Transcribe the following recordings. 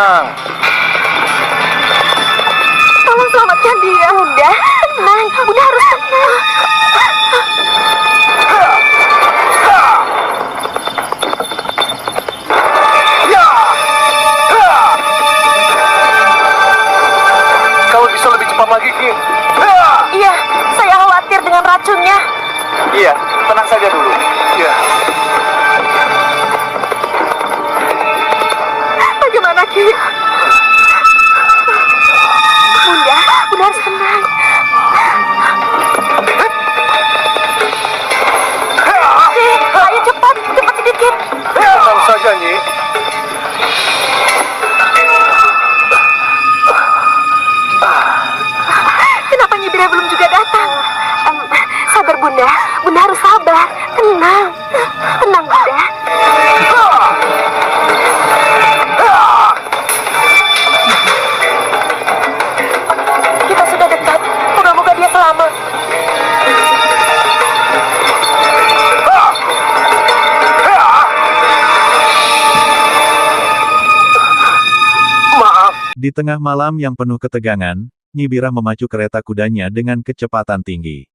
tenang. Tolong selamatkan dia. Bunda, tenang. Bunda harus tenang. Kamu bisa lebih cepat lagi, Ki. Iya, saya khawatir dengan racunnya. Iya, tenang saja dulu. Iya. Bagaimana, Ki? Bunda harus tenang. Ki, ayo cepat sedikit. Tenang saja, Nyi. Kenapa Nyi Bira belum juga datang? Sabar Bunda, Bunda harus sabar. Tenang, tenang Bunda. Kita sudah dekat, moga-moga dia selamat. Maaf. Di tengah malam yang penuh ketegangan, Nyi Bira memacu kereta kudanya dengan kecepatan tinggi.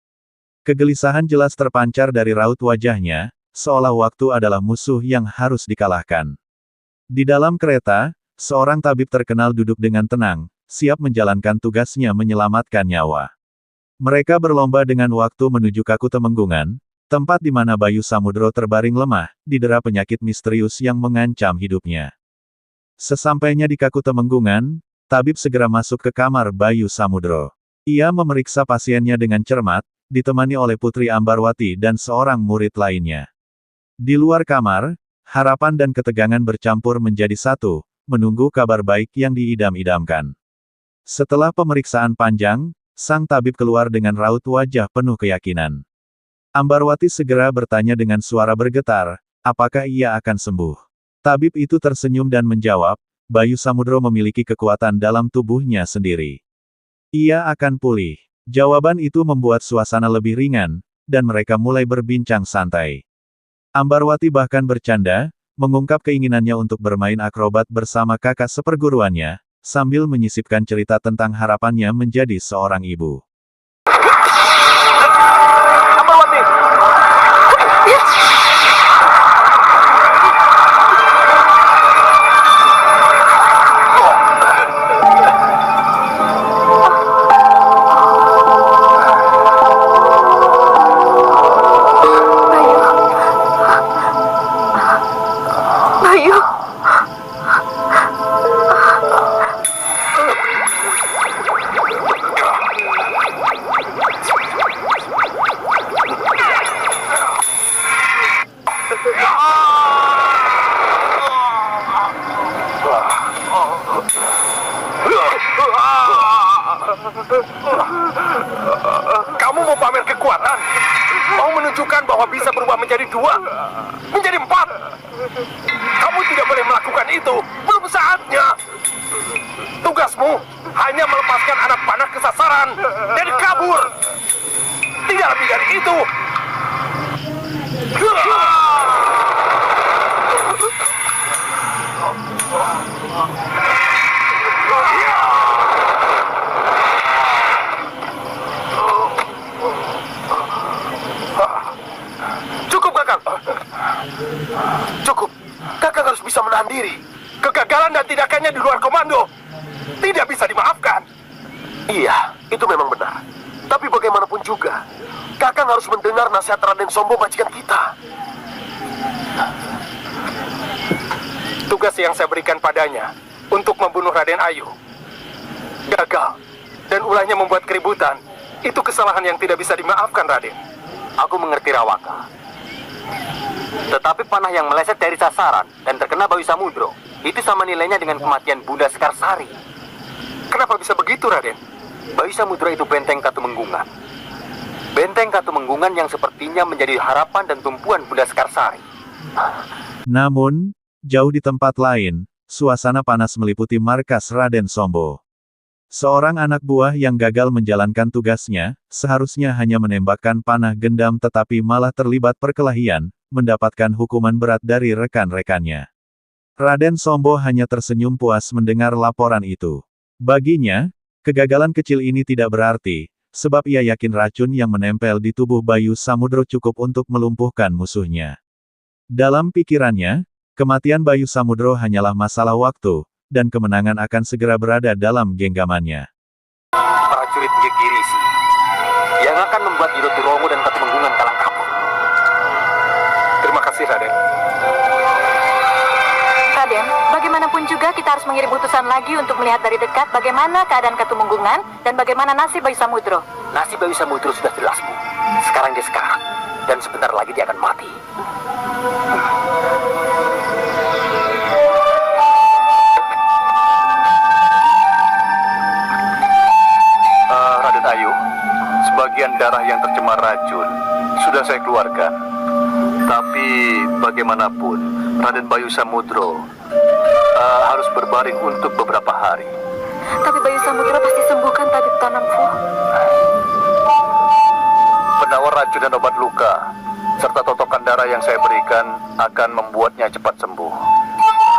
Kegelisahan jelas terpancar dari raut wajahnya, seolah waktu adalah musuh yang harus dikalahkan. Di dalam kereta, seorang tabib terkenal duduk dengan tenang, siap menjalankan tugasnya menyelamatkan nyawa. Mereka berlomba dengan waktu menuju Kaku Temenggungan, tempat di mana Bayu Samudro terbaring lemah, didera penyakit misterius yang mengancam hidupnya. Sesampainya di Kaku Temenggungan, tabib segera masuk ke kamar Bayu Samudro. Ia memeriksa pasiennya dengan cermat, ditemani oleh Putri Ambarwati dan seorang murid lainnya. Di luar kamar, harapan dan ketegangan bercampur menjadi satu, menunggu kabar baik yang diidam-idamkan. Setelah pemeriksaan panjang, sang tabib keluar dengan raut wajah penuh keyakinan. Ambarwati segera bertanya dengan suara bergetar, apakah ia akan sembuh? Tabib itu tersenyum dan menjawab, Bayu Samudro memiliki kekuatan dalam tubuhnya sendiri. Ia akan pulih. Jawaban itu membuat suasana lebih ringan, dan mereka mulai berbincang santai. Ambarwati bahkan bercanda, mengungkap keinginannya untuk bermain akrobat bersama kakak seperguruannya, sambil menyisipkan cerita tentang harapannya menjadi seorang ibu. Ambarwati. Bayu. Kamu mau pamer kekuatan? Mau menunjukkan bahwa bisa berubah menjadi 2, menjadi 4? Kamu tidak boleh melakukan itu. Belum saatnya. Tugasmu hanya melepaskan anak panah ke sasaran dan kabur. Tidak lebih dari itu. Cukup, Kakak. Cukup. Kakak harus bisa menahan diri. Kegagalan dan tindakannya di luar komando tidak bisa dimaafkan. Iya, itu memang benar. Tapi bagaimanapun juga, Kakak harus mendengar nasihat Raden Sombo majikan kita. Tugas yang saya berikan padanya untuk membunuh Raden Ayu gagal, dan ulahnya membuat keributan. Itu kesalahan yang tidak bisa dimaafkan, Raden. Aku mengerti, Rawaka. Tetapi panah yang meleset dari sasaran dan terkena Bayu Samudro, itu sama nilainya dengan kematian Bunda Sekarsari. Kenapa bisa begitu, Raden? Bayu Samudro itu benteng Katumenggungan. Benteng Katumenggungan yang sepertinya menjadi harapan dan tumpuan Bunda Sekarsari. Namun, jauh di tempat lain, suasana panas meliputi markas Raden Sombo. Seorang anak buah yang gagal menjalankan tugasnya, seharusnya hanya menembakkan panah gendam tetapi malah terlibat perkelahian, mendapatkan hukuman berat dari rekan-rekannya. Raden Sombo hanya tersenyum puas mendengar laporan itu. Baginya, kegagalan kecil ini tidak berarti, sebab ia yakin racun yang menempel di tubuh Bayu Samudro cukup untuk melumpuhkan musuhnya. Dalam pikirannya, kematian Bayu Samudro hanyalah masalah waktu, dan kemenangan akan segera berada dalam genggamannya. Prajurit Gegirisi yang akan membuat Yiroturomo dan Katumenggungan kalang kabut. Terima kasih, Raden. Raden, bagaimanapun juga kita harus mengirim utusan lagi untuk melihat dari dekat bagaimana keadaan Katumenggungan dan bagaimana nasib Bayu Samudro. Nasib Bayu Samudro sudah jelas, Bu. Sekarang dia sekarat, dan sebentar lagi dia akan mati. Raden Ayu, sebagian darah yang tercemar racun sudah saya keluarkan. Tapi bagaimanapun, Raden Bayu Samudro harus berbaring untuk beberapa hari. Tapi Bayu Samudro pasti sembuhkan Tabib Tanamfu. Penawar racun dan obat luka, serta totokan darah yang saya berikan akan membuatnya cepat sembuh.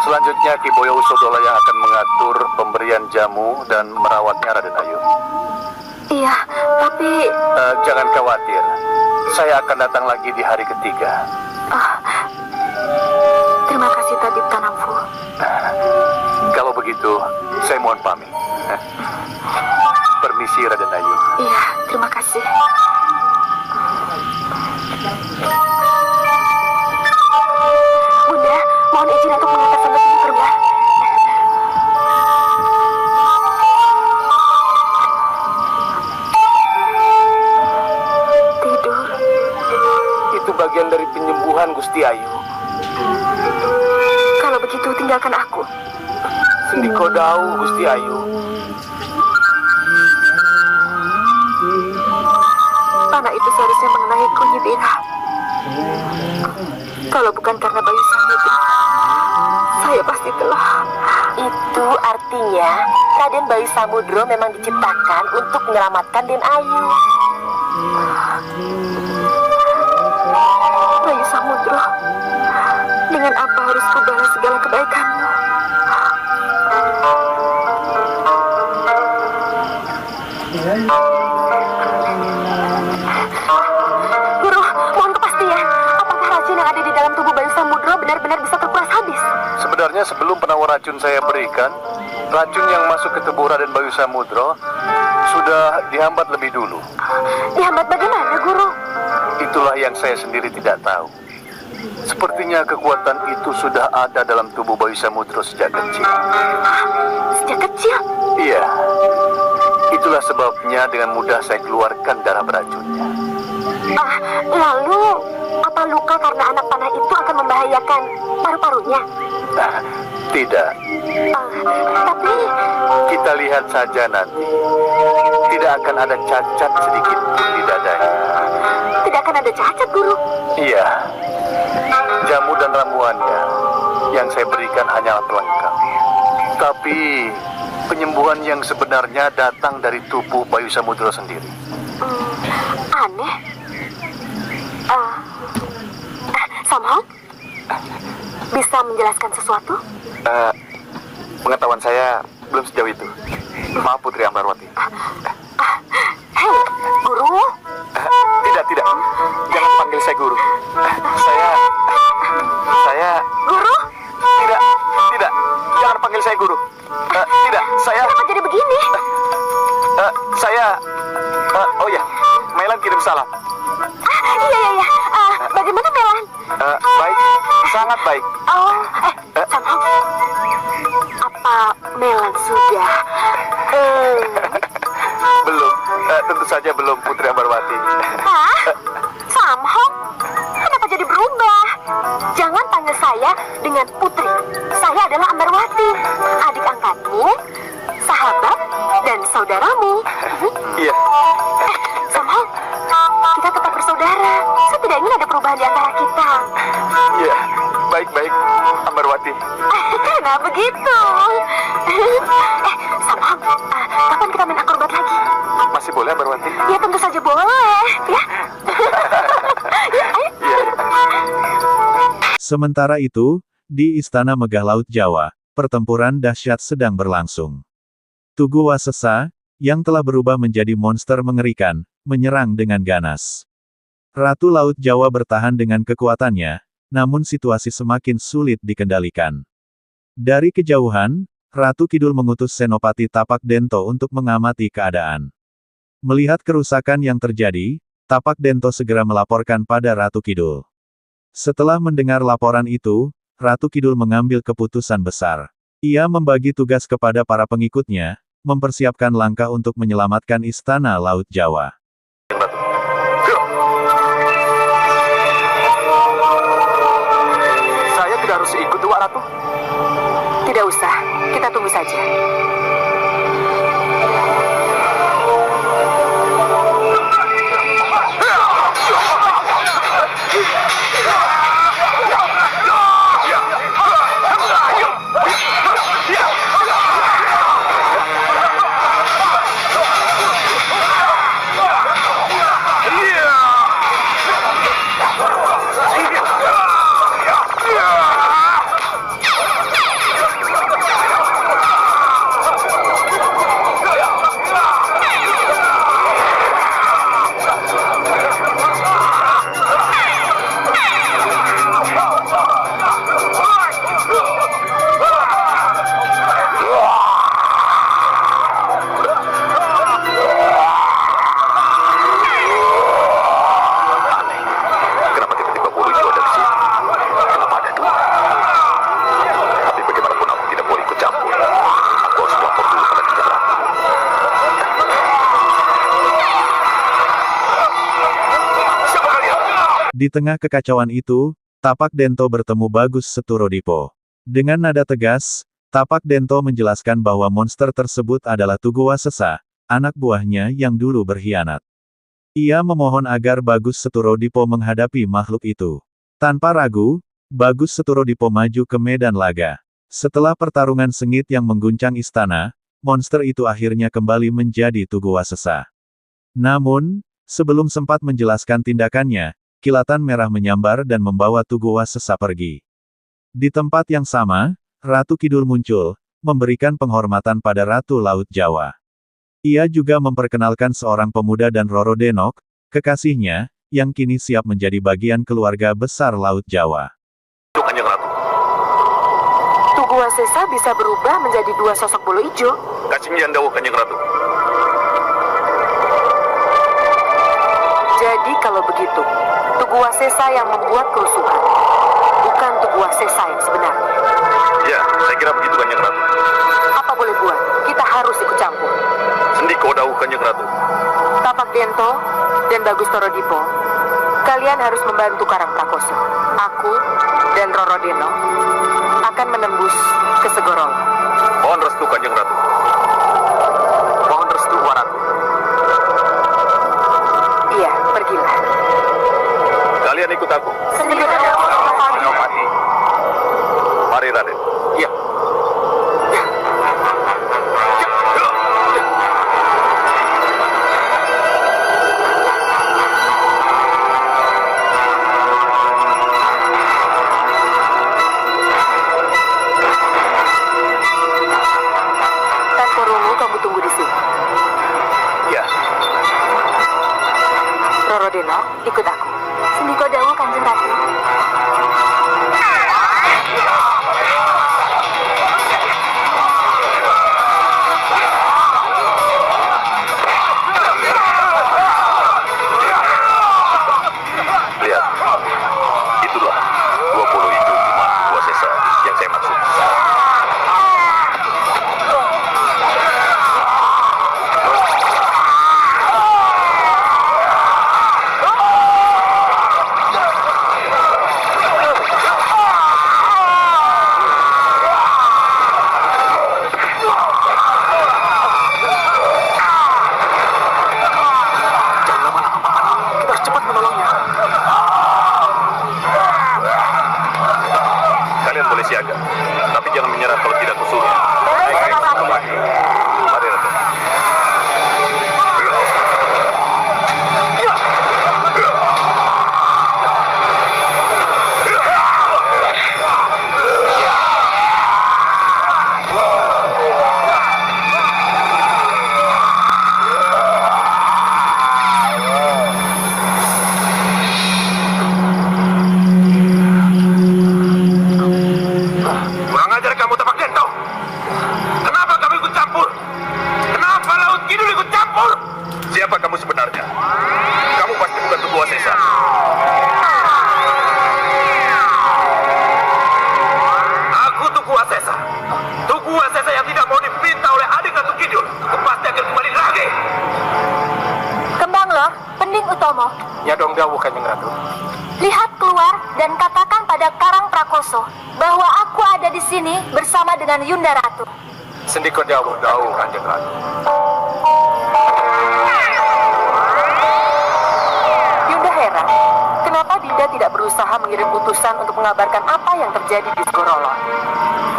Selanjutnya Ki Boyo Usodola yang akan mengatur pemberian jamu dan merawatnya, Raden Ayu. Iya, tapi... Jangan khawatir, saya akan datang lagi di hari ketiga. Terima kasih Tabib Tanamfu. Kalau begitu, saya mohon pamit. Permisi, Raden Ayu. Iya, terima kasih. Bunda, mohon izin untuk mengantar semut ini keluar. Tidur. Itu bagian dari penyembuhan, Gusti Ayu. Kalau begitu, tinggalkan aku. Sendiko Dau, Gusti Ayu. Panah itu seharusnya mengenaiku, Nyi Bira. Kalau bukan karena Bayu Samudro, saya pasti telah... Itu artinya Raden Bayu Samudro memang diciptakan untuk menyelamatkan Den Ayu. Bayu Samudro, dengan apa harus kubalas segala kebaikanmu? Guru, mohon kepastian. Apakah racun yang ada di dalam tubuh Bayu Samudro benar-benar bisa terkuras habis? Sebenarnya sebelum penawar racun saya berikan, racun yang masuk ke tubuh Raden Bayu Samudro sudah dihambat lebih dulu. Dihambat bagaimana, Guru? Itulah yang saya sendiri tidak tahu. Sepertinya kekuatan itu sudah ada dalam tubuh Bayu Samudro sejak kecil. Sejak kecil? Iya. Itulah sebabnya dengan mudah saya keluarkan darah beracunnya. Lalu apa luka karena anak panah itu akan membahayakan paru-parunya? Tidak. Tapi kita lihat saja nanti. Tidak akan ada cacat sedikit pun di dadanya. tidak akan ada cacat, Guru. Iya. Jamu dan ramuannya yang saya berikan hanyalah pelengkap. Tapi penyembuhan yang sebenarnya datang dari tubuh Bayu Samudro sendiri. Aneh. Samhong, bisa menjelaskan sesuatu? Pengetahuan saya belum sejauh itu. Maaf Putri Ambarwati. Hei, Guru. Tidak. Jangan panggil saya guru. Saya... Guru? Tidak. Jangan panggil saya guru. Tidak, saya... Kenapa jadi begini? Oh ya, Melan kirim salam. Iya. Bagaimana Melan? Baik, sangat baik. Samhong. Apa Melan sudah? Belum, tentu saja belum Putri Ambarwati. Samhong? Kenapa jadi berubah? Jangan panggil saya dengan Putri. Saya adalah Ambarwati, adik angkatmu, sahabat, dan saudaramu. Iya. Samhong, kita tetap bersaudara. Saya tidak ingin ada perubahan di antara kita. Iya, baik, Ambarwati. Nah, begitu. Samhong, kapan kita main akrobat lagi? Masih boleh Ambarwati? Ya, tentu saja boleh. Ya. Yuk, ayo. Iya. Sementara itu, Di Istana Megah Laut Jawa, pertempuran dahsyat sedang berlangsung. Tugu Wasesa, yang telah berubah menjadi monster mengerikan, menyerang dengan ganas. Ratu Laut Jawa bertahan dengan kekuatannya, namun situasi semakin sulit dikendalikan. Dari kejauhan, Ratu Kidul mengutus Senopati Tapak Dento untuk mengamati keadaan. Melihat kerusakan yang terjadi, Tapak Dento segera melaporkan pada Ratu Kidul. Setelah mendengar laporan itu, Ratu Kidul mengambil keputusan besar. Ia membagi tugas kepada para pengikutnya, mempersiapkan langkah untuk menyelamatkan Istana Laut Jawa. Saya tidak harus ikut, Wak Ratu. Tidak usah, kita tunggu saja. Di tengah kekacauan itu, Tapak Dento bertemu Bagus Seturodipo. Dengan nada tegas, Tapak Dento menjelaskan bahwa monster tersebut adalah Tugu Wasesa, anak buahnya yang dulu berkhianat. Ia memohon agar Bagus Seturodipo menghadapi makhluk itu. Tanpa ragu, Bagus Seturodipo maju ke medan laga. Setelah pertarungan sengit yang mengguncang istana, monster itu akhirnya kembali menjadi Tugu Wasesa. Namun, sebelum sempat menjelaskan tindakannya, kilatan merah menyambar dan membawa Tugu Wasesa pergi. Di tempat yang sama, Ratu Kidul muncul, memberikan penghormatan pada Ratu Laut Jawa. Ia juga memperkenalkan seorang pemuda dan Roro Denok, kekasihnya, yang kini siap menjadi bagian keluarga besar Laut Jawa. Kanjeng Ratu. Tugu Wasesa bisa berubah menjadi dua sosok bulu hijau. Kacing Yandawo, Kanjeng Ratu. Jadi kalau begitu, Tugu Wasesa yang membuat kerusuhan, bukan Tugu Wasesa yang sebenarnya. Ya, saya kira begitu, Kanjeng Ratu. Apa boleh buat? Kita harus ikut campur. Sendi Kodau, Kanjeng Ratu. Tapak Dento dan Bagus Torodipo, kalian harus membantu Karang Prakoso. Aku dan Roro Deno akan menembus ke Segorol. Mohon restu, Kanjeng Ratu. Mohon restu, Wak Ratu. Iya, pergilah. Kalian ikut aku. Senopati. Mari, Raden. Ya. Tanpa Rungu, kamu tunggu di sini. Ya. Roro Deno, ikut aku. Sendi Kodawu, Kanjeng Ratu. Lihat. Itulah 20 itu cuma Tugu Wasesa yang saya maksud. Kalian boleh siaga, tapi jangan menyerah kalau tidak kusuruh. Mari, Raden. Ya dong Dawu Kanjeng Ratu. Lihat keluar dan katakan pada Karang Prakoso bahwa aku ada di sini bersama dengan Yunda Ratu. Sendiko Dawu Kanjeng Ratu. Yunda heran, kenapa Dinda tidak berusaha mengirim utusan untuk mengabarkan apa yang terjadi di Segorolon?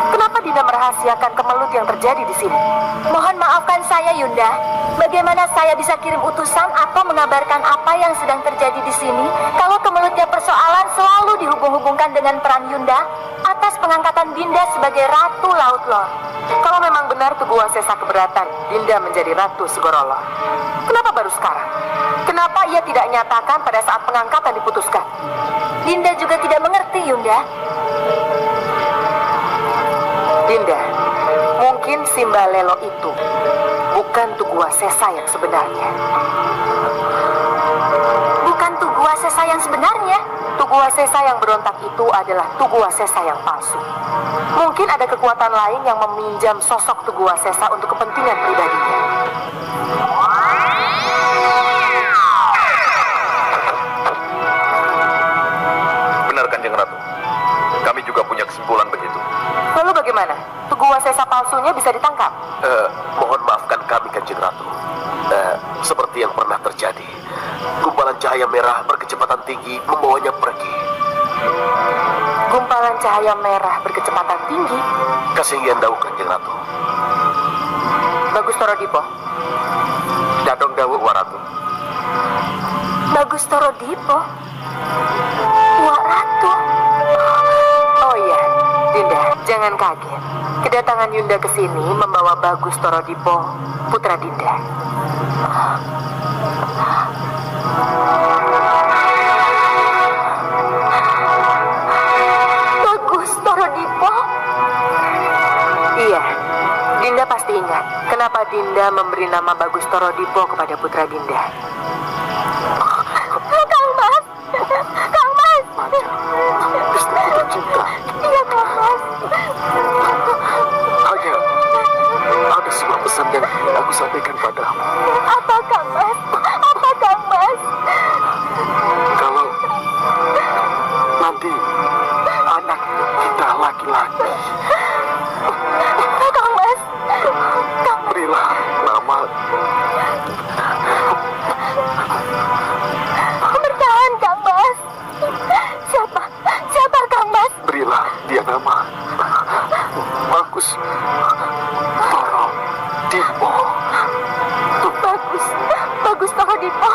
Kenapa Dinda merahasiakan kemelut yang terjadi di sini? Mohon maafkan saya, Yunda. Bagaimana saya bisa kirim utusan atau mengabarkan apa yang sedang terjadi di sini kalau kemelutnya persoalan selalu dihubung-hubungkan dengan peran Yunda atas pengangkatan Dinda sebagai Ratu Laut Lor. Kalau memang benar Tugu Wasesa keberatan Dinda menjadi Ratu Segorolon, kenapa baru sekarang? Kenapa ia tidak nyatakan pada saat pengangkatan diputuskan? Dinda juga tidak mengerti, Yunda. Dinda, mungkin Simbalelo itu bukan Tugu Wasesa yang sebenarnya. Bukan Tugu Wasesa yang sebenarnya. Tugu Wasesa yang berontak itu adalah Tugu Wasesa yang palsu. Mungkin ada kekuatan lain yang meminjam sosok Tugu Wasesa untuk kepentingan pribadinya. Benar Kanjeng Ratu. Kami juga punya kesimpulan begitu. Lalu bagaimana? Tugu Wasesa palsunya bisa ditangkap? Mohon maafkan kami Kanjeng Ratu. Seperti yang pernah terjadi, gumpalan cahaya merah berkecepatan tinggi membawanya pergi. Gumpalan cahaya merah berkecepatan tinggi? Kasinggihan Dawu Kanjeng Ratu. Bagus Toro Dipo. Dadong Dawu Waratu. Bagus Toro Dipo. Wak Ratu. Oh iya, Dinda, jangan kaget. Kedatangan Yunda ke sini membawa Bagus Toro Dipo, putra Dinda. Bagus Toro Dipo. Iya, Dinda pasti ingat kenapa Dinda memberi nama Bagus Toro Dipo kepada putra Dinda. Kang Mas. Kang Mas. Istriku tercinta. Iya, Kang Mas. Hanya ada sebuah pesan yang ingin aku sampaikan padamu. Apa, Kang Mas? Apa, Kang Mas? Kalau nanti anak kita laki-laki, Kang Mas. berilah nama Bertahan, Kang Mas. Siapa Kang Mas? berilah dia nama Bagus Toro Dipo. Bagus Toro Dipo.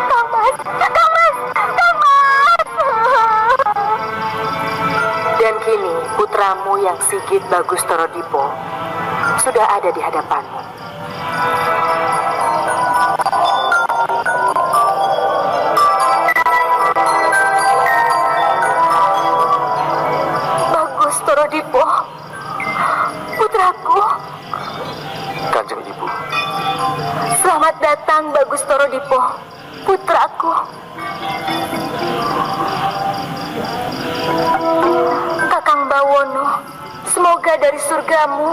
Kang Mas. Kang Mas. Kang Mas. Dan kini putramu yang Sigit Bagus Toro Dipo sudah ada di hadapanmu. Bagus Toro Dipo. Putraku. Kanjeng Ibu, Selamat datang Bagus Toro Dipo. Putraku. Kakang Bawono, semoga dari surgamu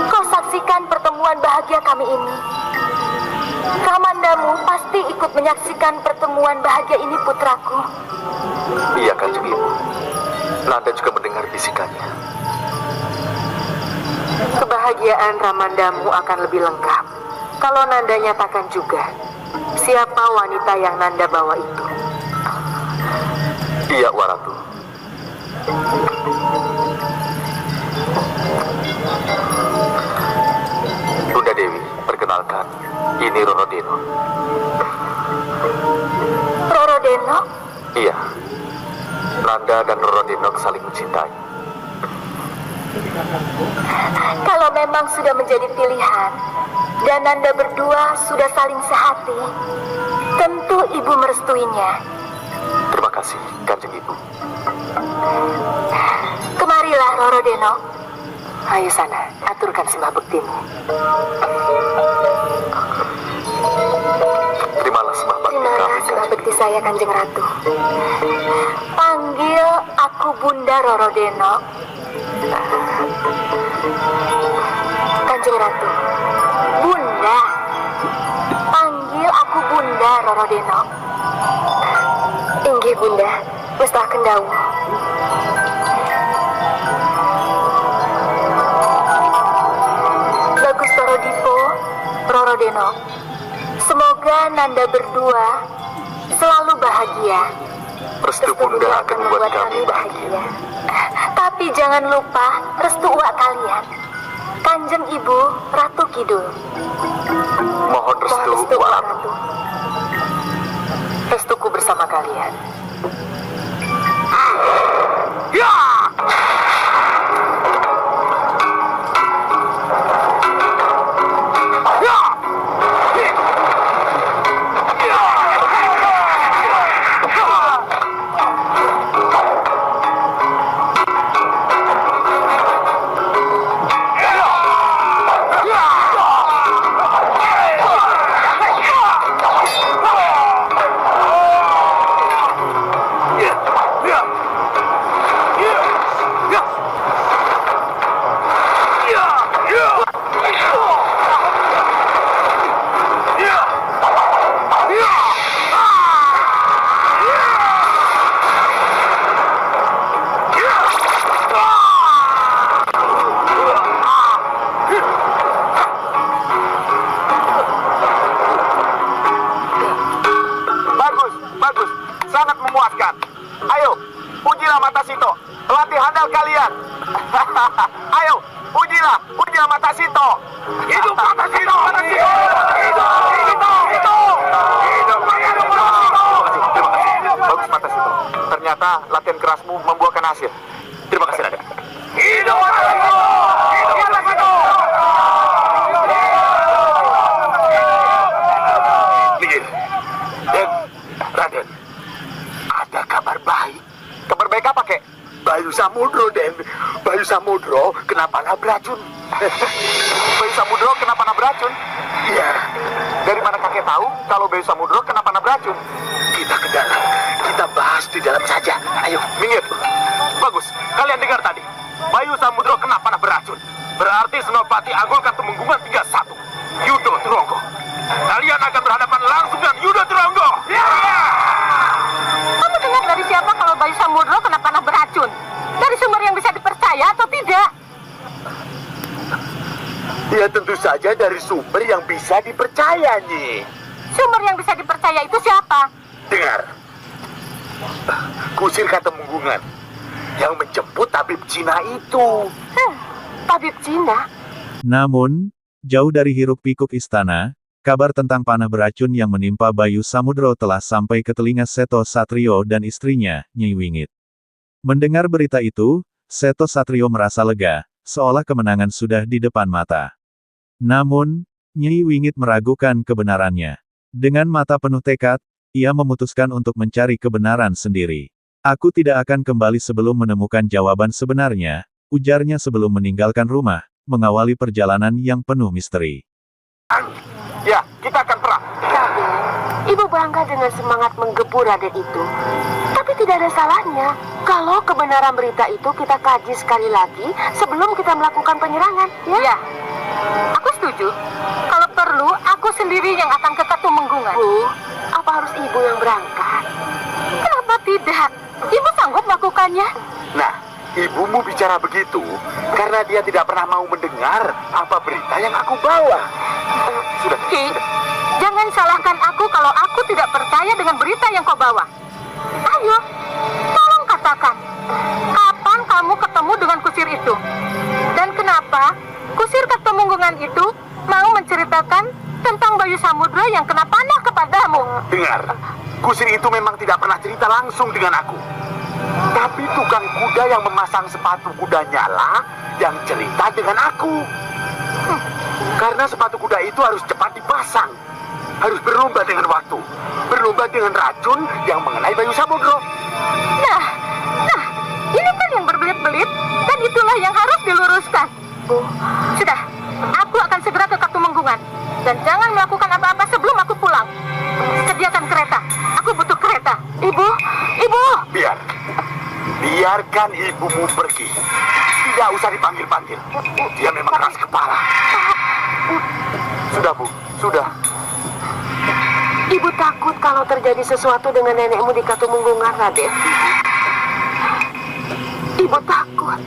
kau saksikan pertemuan bahagia kami ini. Kamandamu pasti ikut menyaksikan pertemuan bahagia ini, putraku. iya Kanjeng Ibu. Nanda juga mendengar bisikannya. Kebahagiaan Ramandamu akan lebih lengkap kalau Nanda nyatakan juga siapa wanita yang Nanda bawa itu. Iya Waratu. Bunda Dewi, perkenalkan, ini Roro Deno. Roro Deno, Iya, Nanda dan Roro Deno saling mencintai. kalau memang sudah menjadi pilihan dan Anda berdua sudah saling sehati, tentu Ibu merestuinya. Terima kasih, Kanjeng Ibu. Kemarilah Roro Deno. Ayo sana, aturkan sembah bektimu. Terimalah sembah bakti Terimalah kami, sembah Kanjeng bekti Ibu. saya, Kanjeng Ratu. Panggil aku Bunda Roro Deno. Kanjeng Ratu. Bunda. Panggil aku Bunda Roro Deno. Inggih Bunda, mestaken dawuh. Bagus Toro Dipo, Roro Deno. Semoga Nanda berdua selalu bahagia. Restu Bunda akan membuat kami bahagia. Tapi jangan lupa restu uak kalian. Kanjeng Ibu Ratu Kidul. Mohon restu Restu Uak uak Ratu. Ratu. Restuku bersama kalian. Ya! Bagus, sangat memuaskan. Ayo, ujilah mata Sito, pelatih handal kalian. Ayo, ujilah mata Sito. Hidup mata Sito! Bagus mata Sito. Ternyata latihan kerasmu membuahkan hasil. Terima kasih, Raden. Hidup mata Sito! Raden, ada kabar baik. Kabar baik apa, Kek? Bayu Samudro, Den. Bayu Samudro kena panah beracun. Bayu Samudro kena panah beracun? Iya. Dari mana kakek tahu kalau Bayu Samudro kena panah beracun? Kita ke dalam. Kita bahas di dalam saja. Ayo, minggir. Bagus. Kalian dengar tadi. Bayu Samudro kena panah beracun. Berarti Senopati Agul Katumenggungan 31. Yudo Turonggo. Kalian akan berhadapan langsung dengan Yudo Turonggo. Kamu dengar dari siapa kalau Bayu Samudro kena panah beracun? Dari sumber yang bisa dipercaya atau tidak? Ya tentu saja dari sumber yang bisa dipercaya, Nyi. Sumber yang bisa dipercaya itu siapa? Dengar. Kusir Katemenggungan yang menjemput tabib Cina itu. Tabib Cina? Namun, jauh dari hiruk-pikuk istana, kabar tentang panah beracun yang menimpa Bayu Samudro telah sampai ke telinga Seto Satrio dan istrinya, Nyai Wingit. Mendengar berita itu, Seto Satrio merasa lega, seolah kemenangan sudah di depan mata. Namun, Nyai Wingit meragukan kebenarannya. Dengan mata penuh tekad, ia memutuskan untuk mencari kebenaran sendiri. Aku tidak akan kembali sebelum menemukan jawaban sebenarnya, ujarnya sebelum meninggalkan rumah, mengawali perjalanan yang penuh misteri. Ya, kita akan perang. Raden, Ibu bangga dengan semangat menggebu Raden itu. Tapi tidak ada salahnya kalau kebenaran berita itu kita kaji sekali lagi sebelum kita melakukan penyerangan, ya? Ya, aku setuju. Kalau perlu, aku sendiri yang akan ke Katumenggungan. Bu, apa harus Ibu yang berangkat? Kenapa tidak? Ibu sanggup melakukannya? Nah, ibumu bicara begitu karena dia tidak pernah mau mendengar apa berita yang aku bawa. Sudah. Ki, jangan salahkan aku kalau aku tidak percaya dengan berita yang kau bawa. Ayo, tolong katakan, kapan kamu ketemu dengan kusir itu? Dan kenapa kusir Katumenggungan itu mau menceritakan tentang Bayu Samudro yang kena panah kepadamu? Dengar, kusir itu memang tidak pernah cerita langsung dengan aku. Tapi tukang kuda yang memasang sepatu kudanya lah yang cerita dengan aku. Karena sepatu kuda itu harus cepat dipasang. Harus berlomba dengan waktu. Berlomba dengan racun yang mengenai Bayu Samudro. Nah, ini kan yang berbelit-belit dan itulah yang harus diluruskan. Bu, sudah, aku akan segera ke Katumenggungan. Dan jangan melakukan apa-apa sebelum aku pulang. Sediakan kereta, aku butuh kereta. Ibu! Biarkan ibumu pergi. Tidak usah dipanggil-panggil. Dia memang keras kepala. Sudah, Bu. Sudah. Ibu takut kalau terjadi sesuatu dengan nenekmu di Katumunggungan, Raden. Ibu takut.